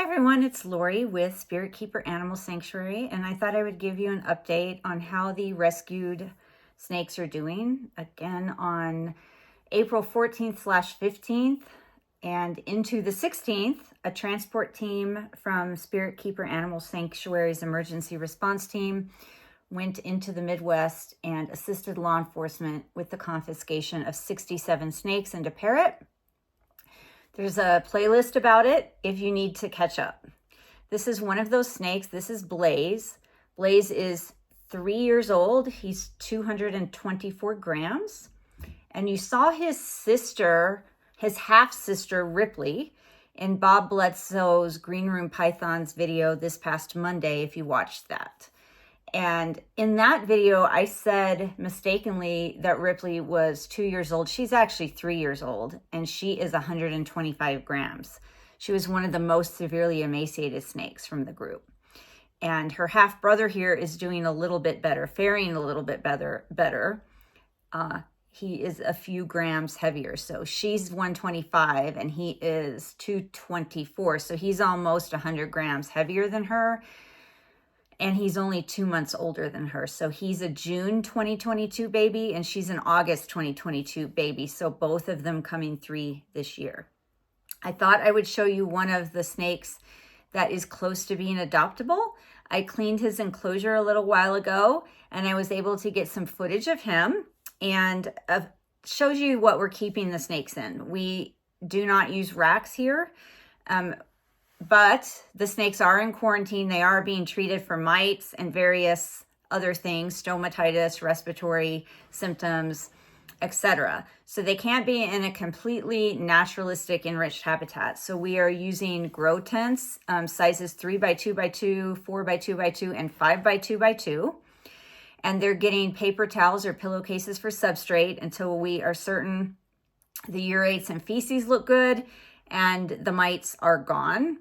Hi everyone, it's Lori with Spirit Keeper Animal Sanctuary, and I thought I would give you an update on how the rescued snakes are doing. Again, on April 14th/15th and into the 16th, a transport team from Spirit Keeper Animal Sanctuary's emergency response team went into the Midwest and assisted law enforcement with the confiscation of 67 snakes and a parrot. There's a playlist about it if you need to catch up. This is one of those snakes. This is Blaze. Blaze is 3 years old. He's 224 grams. And you saw his sister, his half-sister Ripley, in Bob Bledsoe's Green Room Pythons video this past Monday, if you watched that. And in that video, I said mistakenly that Ripley was 2 years old. She's actually 3 years old, and she is 125 grams. She was one of the most severely emaciated snakes from the group. And her half-brother here is doing a little bit better, faring a little bit better. He is a few grams heavier. So she's 125 and he is 224. So he's almost 100 grams heavier than her. And he's only 2 months older than her. So he's a June 2022 baby and she's an August 2022 baby. So both of them coming 3 this year. I thought I would show you one of the snakes that is close to being adoptable. I cleaned his enclosure a little while ago and I was able to get some footage of him and shows you what we're keeping the snakes in. We do not use racks here. But the snakes are in quarantine. They are being treated for mites and various other things, stomatitis, respiratory symptoms, etc. So they can't be in a completely naturalistic enriched habitat. So we are using grow tents, sizes 3x2x2, 4x2x2, and 5x2x2. And they're getting paper towels or pillowcases for substrate until we are certain the urates and feces look good and the mites are gone.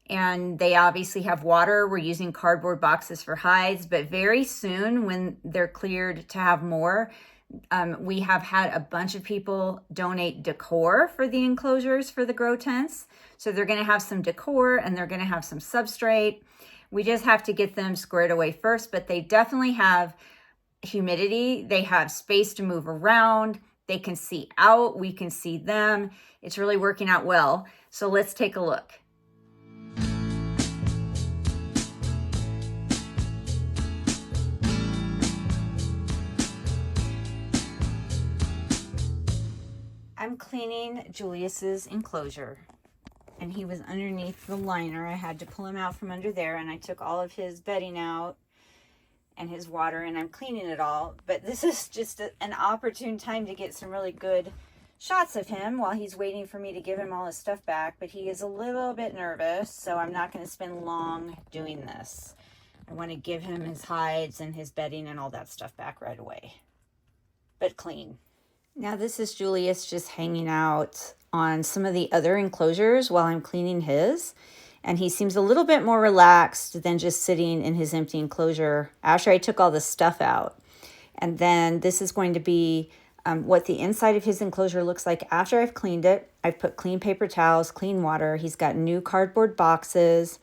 And they obviously have water. We're using cardboard boxes for hides, but very soon when they're cleared to have more, we have had a bunch of people donate decor for the enclosures for the grow tents. So they're going to have some decor and they're going to have some substrate. We just have to get them squared away first, but they definitely have humidity. They have space to move around. They can see out. We can see them. It's really working out well. So let's take a look. I'm cleaning Julius's enclosure and he was underneath the liner. I had to pull him out from under there and I took all of his bedding out and his water and I'm cleaning it all. But this is just an opportune time to get some really good shots of him while he's waiting for me to give him all his stuff back. But he is a little bit nervous, so I'm not going to spend long doing this. I want to give him his hides and his bedding and all that stuff back right away, but clean. Now this is Julius just hanging out on some of the other enclosures while I'm cleaning his. And he seems a little bit more relaxed than just sitting in his empty enclosure after I took all the stuff out. And then this is going to be what the inside of his enclosure looks like after I've cleaned it. I've put clean paper towels, clean water. He's got new cardboard boxes.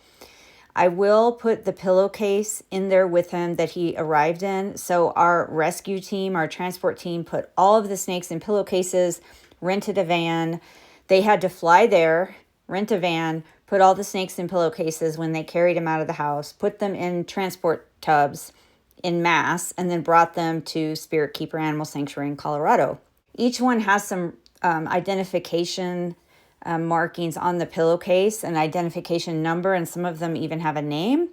I will put the pillowcase in there with him that he arrived in. So our rescue team, our transport team, put all of the snakes in pillowcases, rented a van. They had to fly there, rent a van, put all the snakes in pillowcases when they carried him out of the house, put them in transport tubs in mass, and then brought them to Spirit Keeper Animal Sanctuary in Colorado. Each one has some identification markings on the pillowcase, an identification number, and some of them even have a name.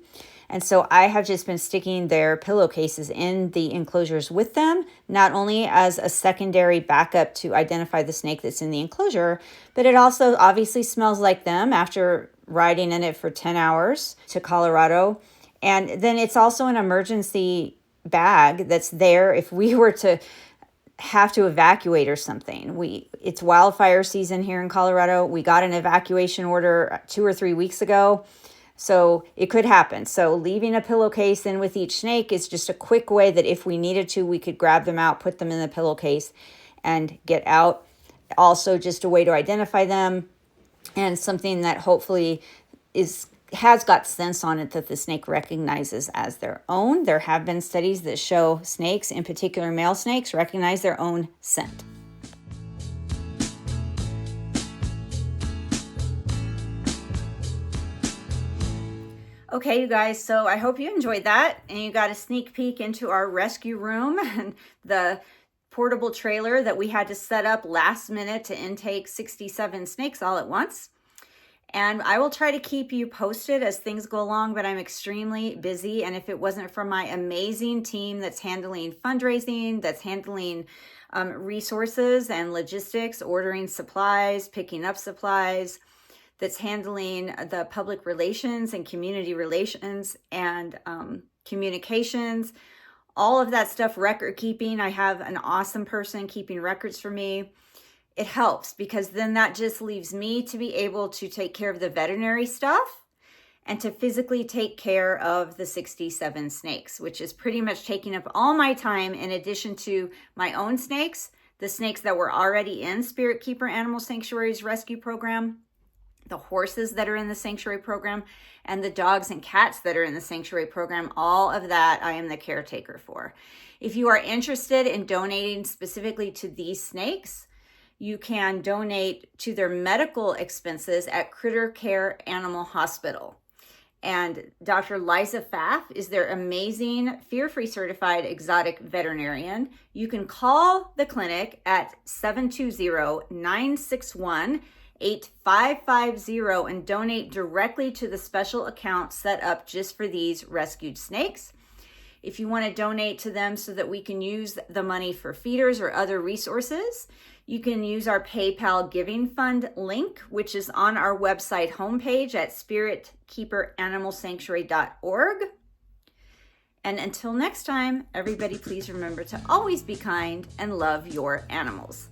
And so I have just been sticking their pillowcases in the enclosures with them, not only as a secondary backup to identify the snake that's in the enclosure, but it also obviously smells like them after riding in it for 10 hours to Colorado. And then it's also an emergency bag that's there if we were to have to evacuate or something. It's wildfire season here in Colorado. We got an evacuation order 2 or 3 weeks ago. So it could happen. So leaving a pillowcase in with each snake is just a quick way that if we needed to, we could grab them out, put them in the pillowcase and get out. Also just a way to identify them and something that hopefully has got scents on it that the snake recognizes as their own. There have been studies that show snakes, in particular male snakes, recognize their own scent. Okay, you guys, so I hope you enjoyed that and you got a sneak peek into our rescue room and the portable trailer that we had to set up last minute to intake 67 snakes all at once. And I will try to keep you posted as things go along, but I'm extremely busy. And if it wasn't for my amazing team that's handling fundraising, that's handling resources and logistics, ordering supplies, picking up supplies, that's handling the public relations and community relations and communications, all of that stuff, record keeping. I have an awesome person keeping records for me. It helps because then that just leaves me to be able to take care of the veterinary stuff and to physically take care of the 67 snakes, which is pretty much taking up all my time in addition to my own snakes, the snakes that were already in Spirit Keeper Animal Sanctuary's rescue program, the horses that are in the sanctuary program, and the dogs and cats that are in the sanctuary program. All of that I am the caretaker for. If you are interested in donating specifically to these snakes, you can donate to their medical expenses at Critter Care Animal Hospital. And Dr. Liza Pfaff is their amazing fear-free certified exotic veterinarian. You can call the clinic at 720-961-8550 and donate directly to the special account set up just for these rescued snakes. If you want to donate to them so that we can use the money for feeders or other resources, you can use our PayPal Giving Fund link, which is on our website homepage at spiritkeeperanimalsanctuary.org. And until next time, everybody please remember to always be kind and love your animals.